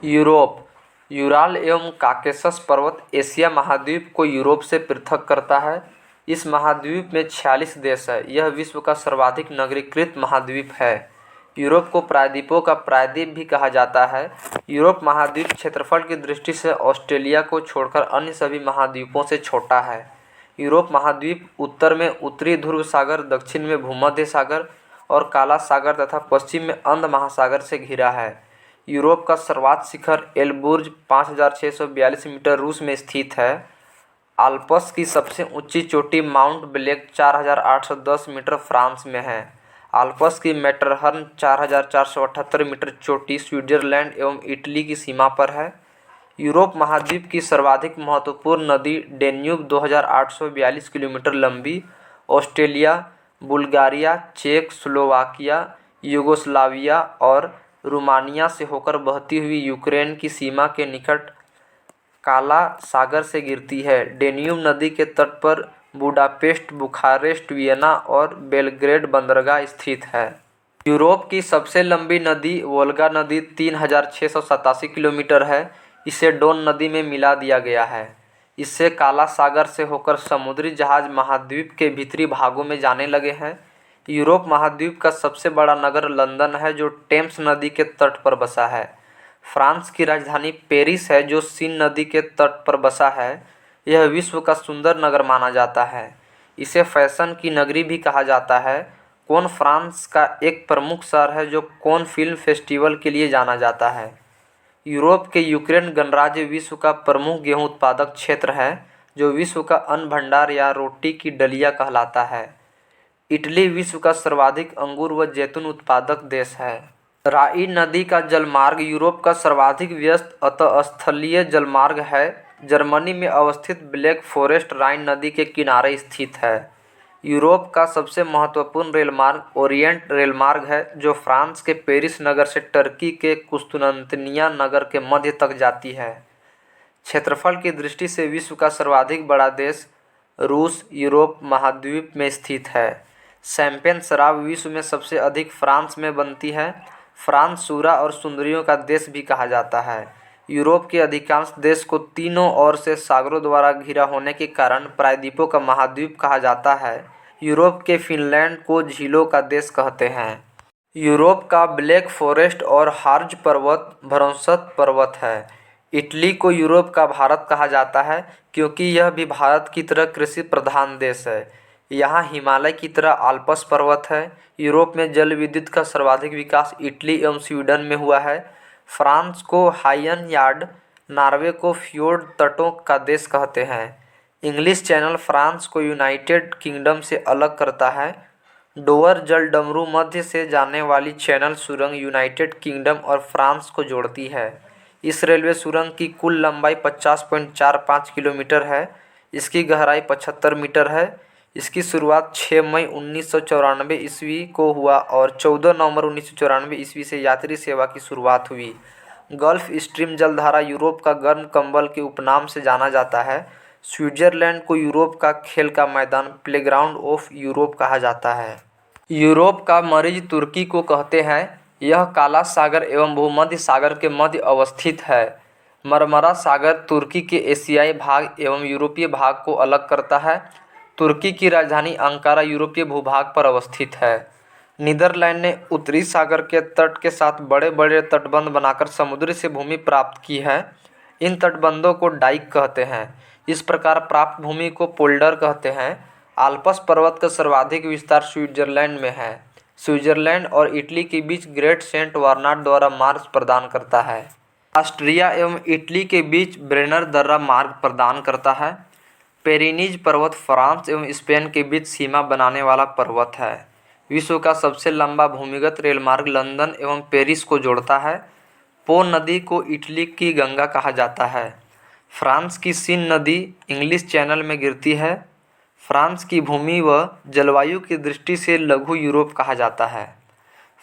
Europe. Ural एवं Caucasus पर्वत Asia महाद्वीप को यूरोप से पृथक करता है। इस महाद्वीप में 46 देश है। यह विश्व का सर्वाधिक नगरीकृत महाद्वीप है। यूरोप को प्रायद्वीपों का प्रायद्वीप भी कहा जाता है। यूरोप महाद्वीप क्षेत्रफल की दृष्टि से ऑस्ट्रेलिया को छोड़कर अन्य सभी महाद्वीपों से छोटा है। यूरोप महाद्वीप उत्तर में उत्तरी ध्रुव सागर, दक्षिण में भूमध्य सागर और काला सागर तथा पश्चिम में अंध महासागर से घिरा है। यूरोप का सर्वोच्च शिखर एलबुर्ज 5642 मीटर रूस में स्थित है। आल्प्स की सबसे ऊंची चोटी माउंट ब्लैक 4810 मीटर फ्रांस में है। आल्प्स की मैटरहर्न 4478 मीटर चोटी स्विट्जरलैंड एवं इटली की सीमा पर है। यूरोप महाद्वीप की सर्वाधिक महत्वपूर्ण नदी डेन्यूब 2842 किलोमीटर लंबी ऑस्ट्रिया, बुल्गारिया, चेक, स्लोवाकिया, यूगोस्लाविया और रोमानिया से होकर बहती हुई यूक्रेन की सीमा के निकट काला सागर से गिरती है। डेन्यूब नदी के तट पर बुडापेस्ट, बुखारेस्ट, वियना और बेलग्रेड बंदरगाह स्थित है। यूरोप की सबसे लंबी नदी वोल्गा नदी 3687 किलोमीटर है। इसे डोन नदी में मिला दिया गया है। इससे काला सागर से होकर समुद्री जहाज महाद्वीप के भीतरी भागों में जाने लगे हैं। यूरोप महाद्वीप का सबसे बड़ा नगर लंदन है, जो टेम्स नदी के तट पर बसा है। फ्रांस की राजधानी पेरिस है, जो सीन नदी के तट पर बसा है। यह विश्व का सुंदर नगर माना जाता है। इसे फैशन की नगरी भी कहा जाता है। कोन फ्रांस का एक प्रमुख शहर है, जो कोन फिल्म फेस्टिवल के लिए जाना जाता है। यूरोप के यूक्रेन गणराज्य विश्व का प्रमुख गेहूं उत्पादक क्षेत्र है, जो विश्व का अन्न भंडार या रोटी की डलिया कहलाता है। इटली विश्व का सर्वाधिक अंगूर व जैतून उत्पादक देश है। राइन नदी का जलमार्ग यूरोप का सर्वाधिक व्यस्त अंतःस्थलीय जलमार्ग है। जर्मनी में अवस्थित ब्लैक फॉरेस्ट राइन नदी के किनारे स्थित है। यूरोप का सबसे महत्वपूर्ण रेलमार्ग ओरिएंट रेलमार्ग है, जो फ्रांस के पेरिस नगर से टर्की के कुस्तुनतनिया नगर के मध्य तक जाती है। क्षेत्रफल की दृष्टि से विश्व का सर्वाधिक बड़ा देश रूस यूरोप महाद्वीप में स्थित है। शैंपेन शराब विश्व में सबसे अधिक फ्रांस में बनती है। फ्रांस सूरा और सुंदरियों का देश भी कहा जाता है। यूरोप के अधिकांश देश को तीनों ओर से सागरों द्वारा घिरा होने के कारण प्रायद्वीपों का महाद्वीप कहा जाता है। यूरोप के फिनलैंड को झीलों का देश कहते हैं। यूरोप का ब्लैक फॉरेस्ट और हार्ज पर्वत भ्रंशत पर्वत है। इटली को यूरोप का भारत कहा जाता है, क्योंकि यह भी भारत की तरह कृषि प्रधान देश है। यहाँ हिमालय की तरह आल्प्स पर्वत है। यूरोप में जल विद्युत का सर्वाधिक विकास इटली एवं स्वीडन में हुआ है। फ्रांस को हाइयन यार्ड, नॉर्वे को फ्योर्ड तटों का देश कहते हैं। इंग्लिश चैनल फ्रांस को यूनाइटेड किंगडम से अलग करता है। डोवर जलडमरू मध्य से जाने वाली चैनल सुरंग यूनाइटेड किंगडम और फ्रांस को जोड़ती है। इस रेलवे सुरंग की कुल लंबाई 50.45 किलोमीटर है। इसकी गहराई 75 मीटर है। इसकी शुरुआत 6 मई 1994 ईस्वी को हुआ और 14 नवंबर 1994 ईस्वी से यात्री सेवा की शुरुआत हुई। गल्फ स्ट्रीम जलधारा यूरोप का गर्म कंबल के उपनाम से जाना जाता है। स्विट्जरलैंड को यूरोप का खेल का मैदान प्लेग्राउंड ऑफ यूरोप कहा जाता है। यूरोप का मरीज तुर्की को कहते हैं। यह काला सागर एवं भूमध्य सागर के मध्य अवस्थित है। मरमरा सागर तुर्की के एशियाई भाग एवं यूरोपीय भाग को अलग करता है। तुर्की की राजधानी अंकारा यूरोपीय भूभाग पर अवस्थित है। नीदरलैंड ने उत्तरी सागर के तट के साथ बड़े बड़े तटबंध बनाकर समुद्र से भूमि प्राप्त की है। इन तटबंधों को डाइक कहते हैं। इस प्रकार प्राप्त भूमि को पोल्डर कहते हैं। आल्प्स पर्वत का सर्वाधिक विस्तार स्विट्जरलैंड में है। स्विट्जरलैंड और इटली के बीच ग्रेट सेंट बर्नार्ड द्वारा मार्ग प्रदान करता है। ऑस्ट्रिया एवं इटली के बीच ब्रेनर दर्रा मार्ग प्रदान करता है। पेरिनीज पर्वत फ्रांस एवं स्पेन के बीच सीमा बनाने वाला पर्वत है। विश्व का सबसे लंबा भूमिगत रेलमार्ग लंदन एवं पेरिस को जोड़ता है। पो नदी को इटली की गंगा कहा जाता है। फ्रांस की सीन नदी इंग्लिश चैनल में गिरती है। फ्रांस की भूमि व जलवायु की दृष्टि से लघु यूरोप कहा जाता है।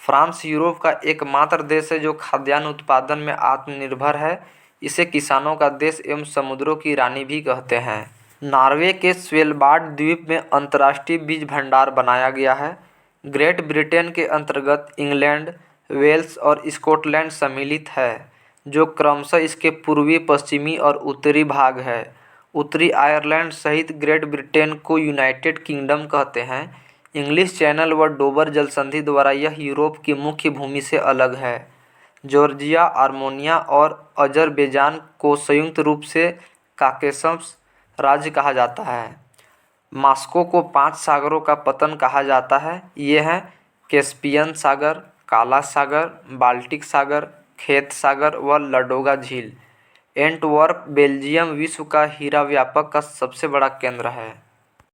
फ्रांस यूरोप का एकमात्र देश है जो खाद्यान्न उत्पादन में आत्मनिर्भर है। इसे किसानों का देश एवं समुद्रों की रानी भी कहते हैं। नॉर्वे के स्वेलबार्ड द्वीप में अंतर्राष्ट्रीय बीज भंडार बनाया गया है। ग्रेट ब्रिटेन के अंतर्गत इंग्लैंड, वेल्स और स्कॉटलैंड सम्मिलित है। जो क्रमशः इसके पूर्वी, पश्चिमी और उत्तरी भाग है। उत्तरी आयरलैंड सहित ग्रेट ब्रिटेन को यूनाइटेड किंगडम कहते हैं। इंग्लिश चैनल व डोबर जलसंधि द्वारा यह यूरोप की मुख्य भूमि से अलग है। जॉर्जिया, आर्मेनिया और अजरबैजान को संयुक्त रूप से काकेशस राज्य कहा जाता है। मॉस्को को 5 सागरों का पतन कहा जाता है। ये हैं कैस्पियन सागर, काला सागर, बाल्टिक सागर, खेत सागर व लडोगा झील। एंटवर्प बेल्जियम विश्व का हीरा व्यापार का सबसे बड़ा केंद्र है।